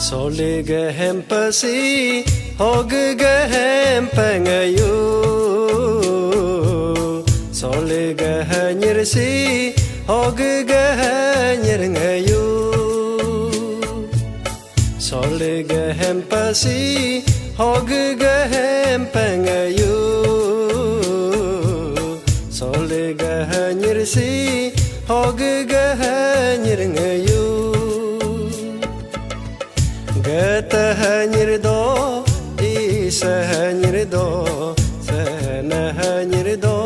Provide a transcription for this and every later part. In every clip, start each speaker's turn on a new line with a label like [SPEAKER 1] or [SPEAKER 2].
[SPEAKER 1] Soligehem pasi hoggehem pengayu Soligehem nyirsi hoggehem nyirngayu Soligehem pasi hoggehem pengayu Soligehem nyirsi hoggehem nyirngayu Gata nyirdo, isa nyirdo, sana nyirdo,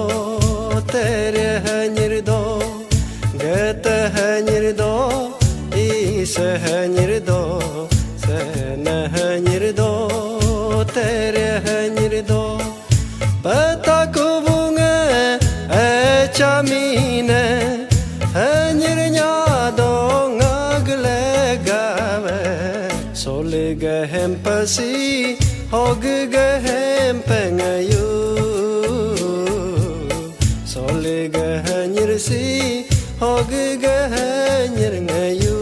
[SPEAKER 1] tere nyirdo. Gata nyirdo, isa nyirdo, sana nyirdo, tere nyirdo. Pataku bunga, chamine, nyirnya dong aglegave. Soligehem pasi hoggehem pengayu Soligehem nyirsi hoggehem nyirngayu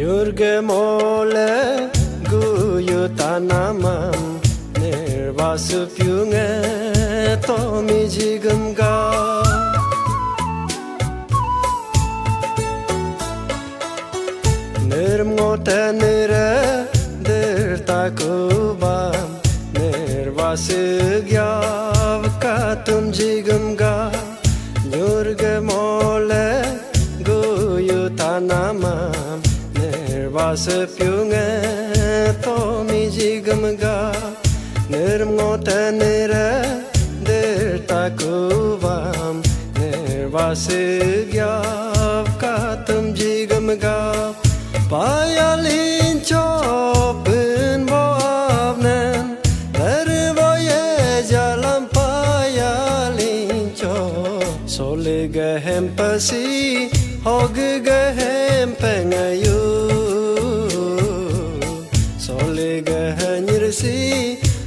[SPEAKER 1] Nyurge mole guyu tanamam nirvasu pyunge tomi jigamga nirmgote nire dirta kubam nirvasu gyav katum jigamga Nyurge mole guyu tanamam Vasa pyunga tomi jigamga nirmgote nire dirta kuvam nirvasa gyav katum jigamga payalin chopin boavnen darvoye jalam payalin chop Soligehem pasi hoggehem pengayu Soligehem nyirsi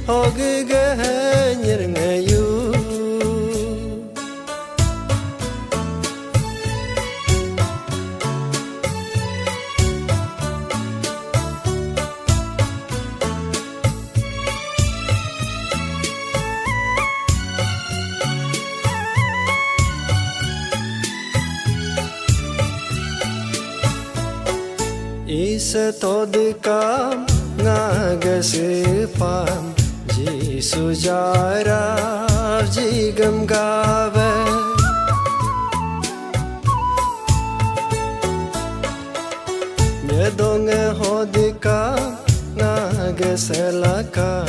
[SPEAKER 1] hoggehem nyirngayu Isa todikam ngagasipam Jisu jarav jigam gave Nyedonge hodikam ngagaselakam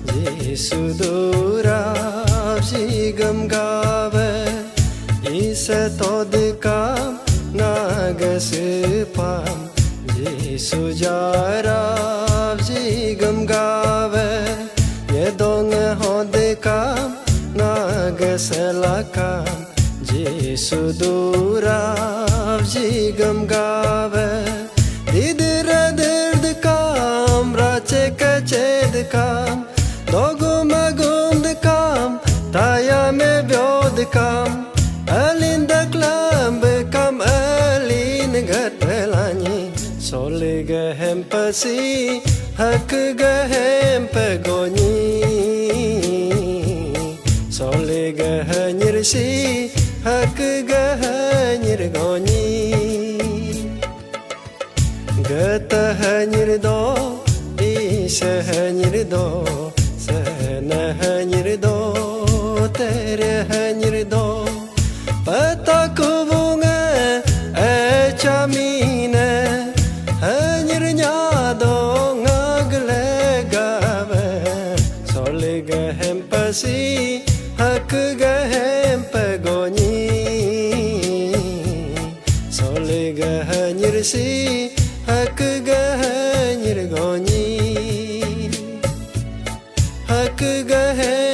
[SPEAKER 1] Jisu durav jigam gave Isa todikam ngagasipam Jisu jarav jigam gave Yedonge hodikam nagaselakam Jisu durav jigam gave Didira dirdkam racheka chedkam Doguma gundkam tayame byodkam Alindaklam bekam alin gatvelani Soligehem pasi hoggehem pegoni Soligehem nyirsi hoggehem nyirgoni Gata nyirdo isa nyirdo sana nyirdo tere nyirdo pataku bunga chamine nyirnya dong aglegave Soligehem pasi hoggehem pegoni Soligehem nyirsi hoggehem nyirgoni Hoggehem